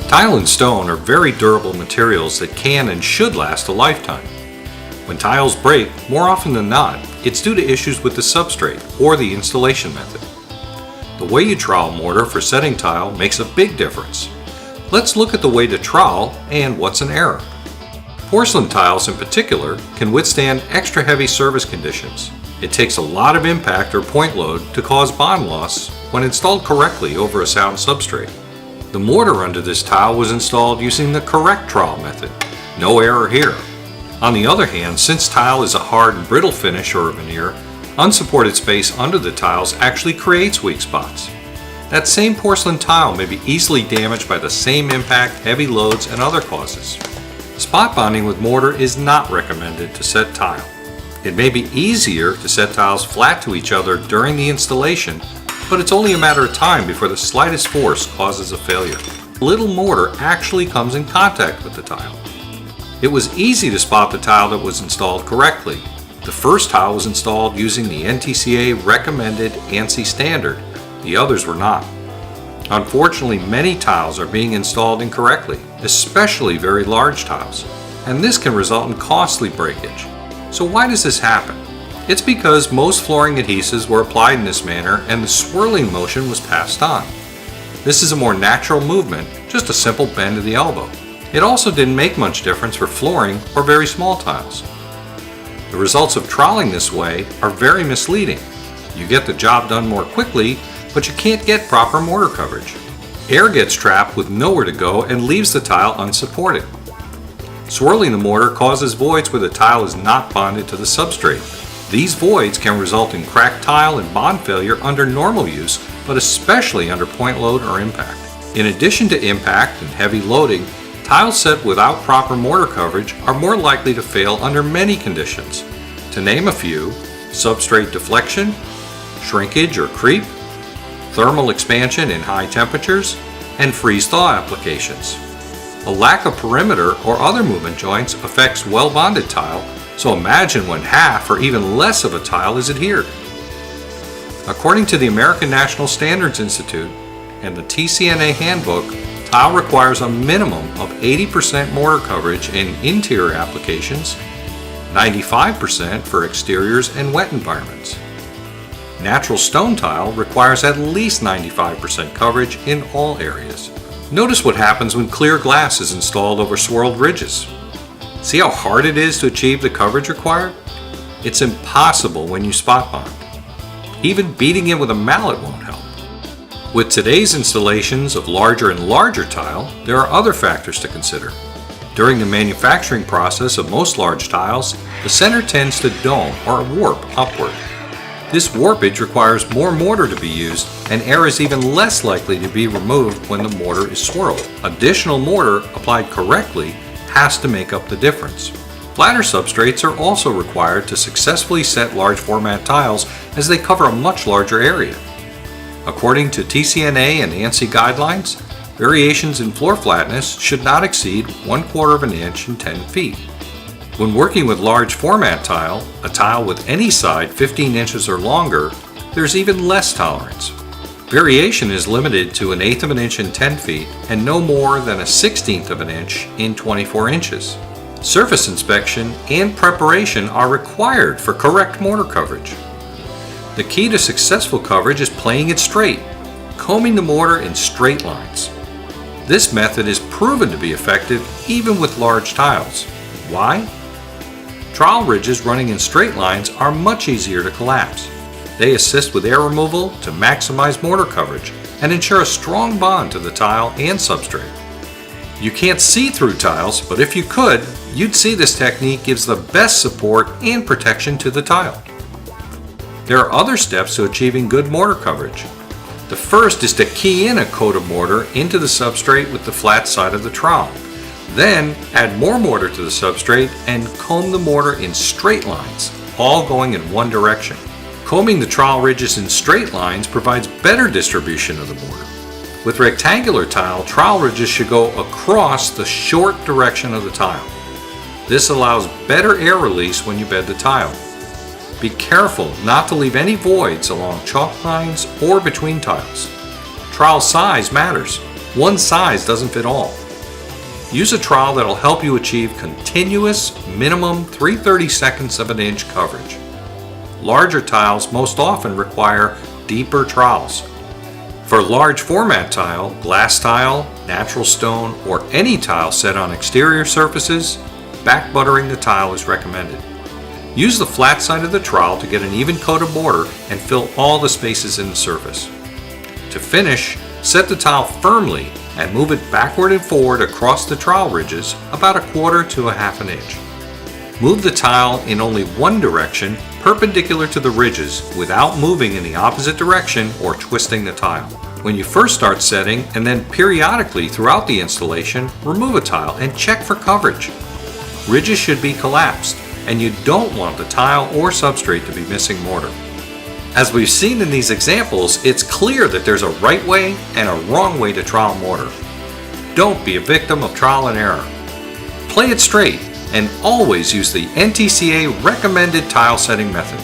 Tile and stone are very durable materials that can and should last a lifetime. When tiles break, more often than not, it's due to issues with the substrate or the installation method. The way you trowel mortar for setting tile makes a big difference. Let's look at the way to trowel and what's an error. Porcelain tiles in particular can withstand extra heavy service conditions. It takes a lot of impact or point load to cause bond loss when installed correctly over a sound substrate. The mortar under this tile was installed using the correct trowel method. No error here. On the other hand, since tile is a hard and brittle finish or a veneer, unsupported space under the tiles actually creates weak spots. That same porcelain tile may be easily damaged by the same impact, heavy loads, and other causes. Spot bonding with mortar is not recommended to set tile. It may be easier to set tiles flat to each other during the installation, but it's only a matter of time before the slightest force causes a failure. Little mortar actually comes in contact with the tile. It was easy to spot the tile that was installed correctly. The first tile was installed using the NTCA recommended ANSI standard. The others were not. Unfortunately, many tiles are being installed incorrectly, especially very large tiles, and this can result in costly breakage. So why does this happen? It's because most flooring adhesives were applied in this manner and the swirling motion was passed on. This is a more natural movement, just a simple bend of the elbow. It also didn't make much difference for flooring or very small tiles. The results of troweling this way are very misleading. You get the job done more quickly, but you can't get proper mortar coverage. Air gets trapped with nowhere to go and leaves the tile unsupported. Swirling the mortar causes voids where the tile is not bonded to the substrate. These voids can result in cracked tile and bond failure under normal use, but especially under point load or impact. In addition to impact and heavy loading, tiles set without proper mortar coverage are more likely to fail under many conditions. To name a few: substrate deflection, shrinkage or creep, thermal expansion in high temperatures, and freeze-thaw applications. A lack of perimeter or other movement joints affects well-bonded tile, so imagine when half or even less of a tile is adhered. According to the American National Standards Institute and the TCNA handbook, tile requires a minimum of 80% mortar coverage in interior applications, 95% for exteriors and wet environments. Natural stone tile requires at least 95% coverage in all areas. Notice what happens when clear glass is installed over swirled ridges. See how hard it is to achieve the coverage required? It's impossible when you spot bond. Even beating it with a mallet won't help. With today's installations of larger and larger tile, there are other factors to consider. During the manufacturing process of most large tiles, the center tends to dome or warp upward. This warpage requires more mortar to be used, and air is even less likely to be removed when the mortar is swirled. Additional mortar applied correctly has to make up the difference. Flatter substrates are also required to successfully set large format tiles as they cover a much larger area. According to TCNA and ANSI guidelines, variations in floor flatness should not exceed 1/4 of an inch and 10 feet. When working with large format tile, a tile with any side 15 inches or longer, there's even less tolerance. Variation is limited to 1/8 of an inch in 10 feet and no more than 1/16 of an inch in 24 inches. Surface inspection and preparation are required for correct mortar coverage. The key to successful coverage is playing it straight, combing the mortar in straight lines. This method is proven to be effective even with large tiles. Why? Trowel ridges running in straight lines are much easier to collapse. They assist with air removal to maximize mortar coverage and ensure a strong bond to the tile and substrate. You can't see through tiles, but if you could, you'd see this technique gives the best support and protection to the tile. There are other steps to achieving good mortar coverage. The first is to key in a coat of mortar into the substrate with the flat side of the trowel. Then add more mortar to the substrate and comb the mortar in straight lines, all going in one direction. Combing the trowel ridges in straight lines provides better distribution of the mortar. With rectangular tile, trowel ridges should go across the short direction of the tile. This allows better air release when you bed the tile. Be careful not to leave any voids along chalk lines or between tiles. Trowel size matters. One size doesn't fit all. Use a trowel that'll help you achieve continuous minimum 3/32 of an inch coverage. Larger tiles most often require deeper trowels. For large format tile, glass tile, natural stone, or any tile set on exterior surfaces, back buttering the tile is recommended. Use the flat side of the trowel to get an even coat of mortar and fill all the spaces in the surface. To finish, set the tile firmly and move it backward and forward across the trowel ridges about 1/4 to 1/2 inch. Move the tile in only one direction, perpendicular to the ridges, without moving in the opposite direction or twisting the tile. When you first start setting, and then periodically throughout the installation, remove a tile and check for coverage. Ridges should be collapsed, and you don't want the tile or substrate to be missing mortar. As we've seen in these examples, it's clear that there's a right way and a wrong way to trowel mortar. Don't be a victim of trial and error. Play it straight and always use the NTCA recommended tile setting method.